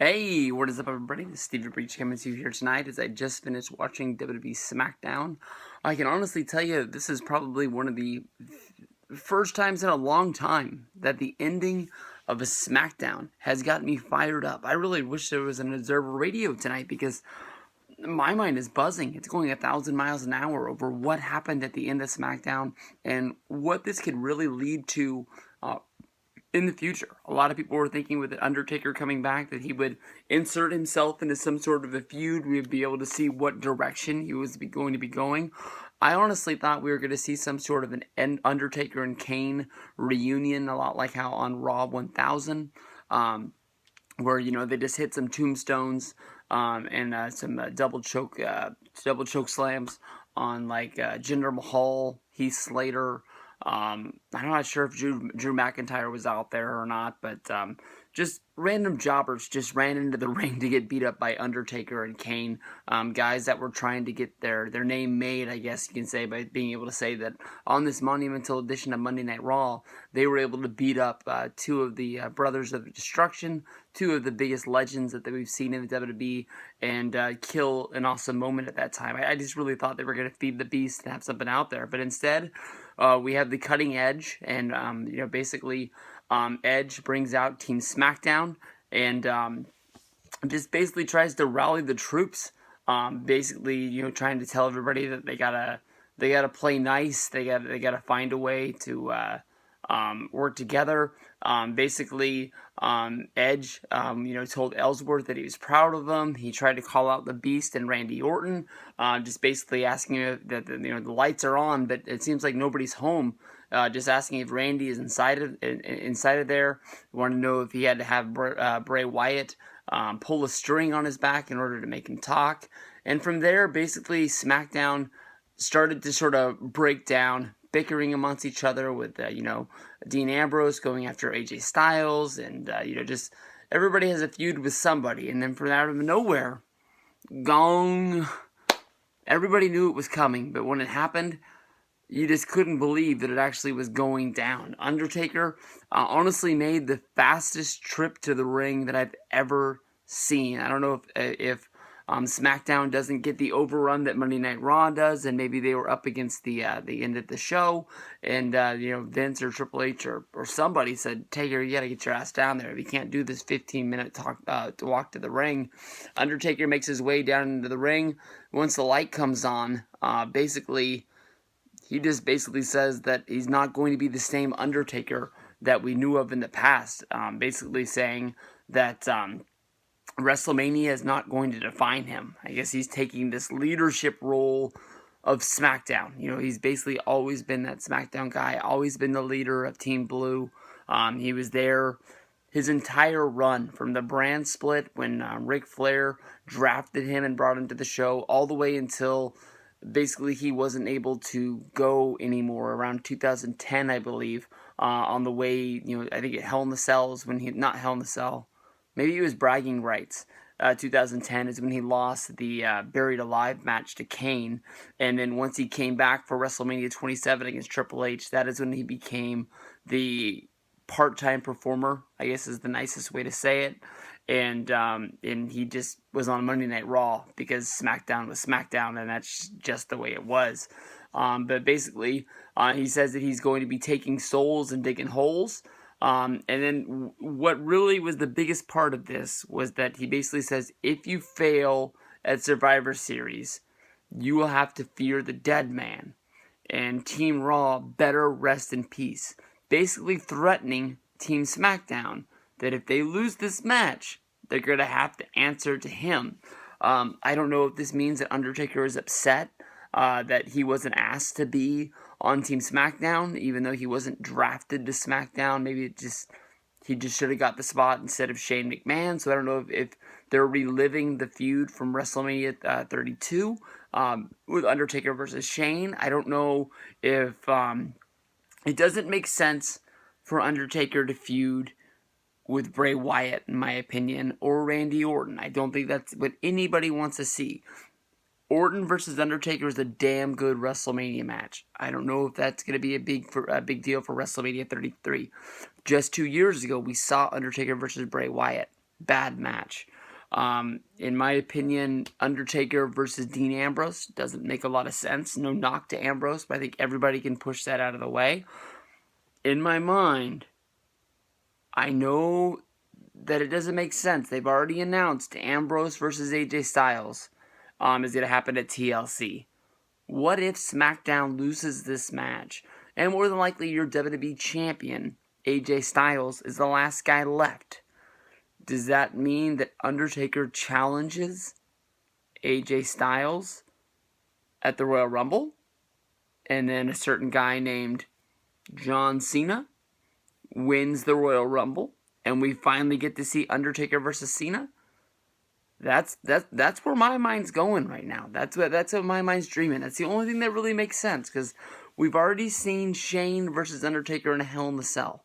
Hey, what is up, everybody? This is Stevie Breach coming to you here tonight as I just finished watching WWE SmackDown. I can honestly tell you this is probably one of the first times in a long time that the ending of a SmackDown has gotten me fired up. I really wish there was an Observer Radio tonight because my mind is buzzing. It's going 1,000 miles an hour over what happened at the end of SmackDown and what this could really lead to in the future. A lot of people were thinking with the Undertaker coming back that he would insert himself into some sort of a feud. We would be able to see what direction he was going to be going. I honestly thought we were going to see some sort of an Undertaker and Kane reunion, a lot like how on Raw 1000, where they just hit some tombstones and some double choke slams on like Jinder Mahal, Heath Slater. I'm not sure if Drew McIntyre was out there or not, but just random jobbers just ran into the ring to get beat up by Undertaker and Kane. Guys that were trying to get their name made, I guess you can say, by being able to say that on this monumental edition of Monday Night Raw, they were able to beat up two of the Brothers of Destruction, two of the biggest legends that we've seen in the WWE, and kill an awesome moment at that time. I just really thought they were going to feed the beast and have something out there, but instead, we have the cutting edge, and basically, Edge brings out Team SmackDown, and just basically tries to rally the troops. Basically, trying to tell everybody that they gotta play nice. They gotta find a way to work together. Basically, Edge, told Ellsworth that he was proud of him. He tried to call out the Beast and Randy Orton, just basically asking if that the lights are on, but it seems like nobody's home. Just asking if Randy is inside of there. We want to know if he had to have Bray Wyatt pull a string on his back in order to make him talk. And from there, basically, SmackDown started to sort of break down, bickering amongst each other with, Dean Ambrose going after AJ Styles, and, just everybody has a feud with somebody. And then from out of nowhere, gong, everybody knew it was coming, but when it happened, you just couldn't believe that it actually was going down. Undertaker honestly made the fastest trip to the ring that I've ever seen. I don't know if SmackDown doesn't get the overrun that Monday Night Raw does, and maybe they were up against the end of the show, and Vince or Triple H or somebody said, "Taker, you gotta get your ass down there. If you can't do this 15-minute to walk to the ring." Undertaker makes his way down into the ring. Once the light comes on, he just basically says that he's not going to be the same Undertaker that we knew of in the past. Basically saying that WrestleMania is not going to define him. I guess he's taking this leadership role of SmackDown. He's basically always been that SmackDown guy, always been the leader of Team Blue. He was there his entire run from the brand split when Ric Flair drafted him and brought him to the show, all the way until basically he wasn't able to go anymore around 2010, I believe, on the way, I think at Hell in the Cell is when not Hell in the Cell, maybe it was Bragging Rights. 2010 is when he lost the Buried Alive match to Kane, and then once he came back for WrestleMania 27 against Triple H, that is when he became the part-time performer, I guess is the nicest way to say it, and he just was on Monday Night Raw because SmackDown was SmackDown, and that's just the way it was. But basically, he says that he's going to be taking souls and digging holes. And then what really was the biggest part of this was that he basically says, if you fail at Survivor Series, you will have to fear the dead man, and Team Raw better rest in peace. Basically threatening Team SmackDown that if they lose this match, they're going to have to answer to him. I don't know if this means that Undertaker is upset that he wasn't asked to be on Team SmackDown, even though he wasn't drafted to SmackDown. Maybe he just should have got the spot instead of Shane McMahon. So I don't know if they're reliving the feud from WrestleMania 32 with Undertaker versus Shane. I don't know if it doesn't make sense for Undertaker to feud with Bray Wyatt, in my opinion, or Randy Orton. I don't think that's what anybody wants to see. Orton versus Undertaker is a damn good WrestleMania match. I don't know if that's going to be a big deal for WrestleMania 33. Just 2 years ago, we saw Undertaker versus Bray Wyatt. bad match. In my opinion, Undertaker versus Dean Ambrose doesn't make a lot of sense. No knock to Ambrose, but I think everybody can push that out of the way. In my mind, I know that it doesn't make sense. They've already announced Ambrose versus AJ Styles is going to happen at TLC. What if SmackDown loses this match? And more than likely, your WWE champion, AJ Styles, is the last guy left. Does that mean that Undertaker challenges AJ Styles at the Royal Rumble? And then a certain guy named John Cena wins the Royal Rumble? And we finally get to see Undertaker versus Cena? That's where my mind's going right now. That's what my mind's dreaming. That's the only thing that really makes sense, because we've already seen Shane versus Undertaker in a Hell in a Cell.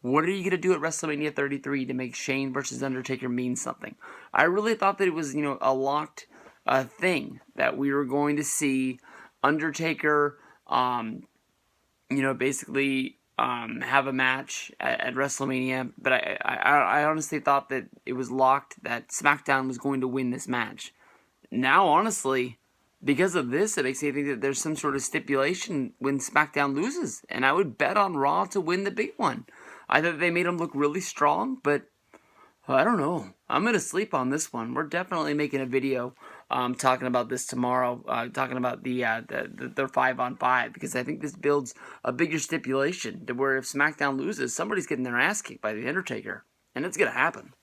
What are you going to do at WrestleMania 33 to make Shane versus Undertaker mean something? I really thought that it was, a locked thing that we were going to see Undertaker, basically have a match at WrestleMania. But I honestly thought that it was locked that SmackDown was going to win this match. Now, honestly, because of this, it makes me think that there's some sort of stipulation when SmackDown loses. And I would bet on Raw to win the big one. I thought they made him look really strong, but I don't know. I'm going to sleep on this one. We're definitely making a video talking about this tomorrow, talking about the 5-on-5, because I think this builds a bigger stipulation to where if SmackDown loses, somebody's getting their ass kicked by The Undertaker, and it's going to happen.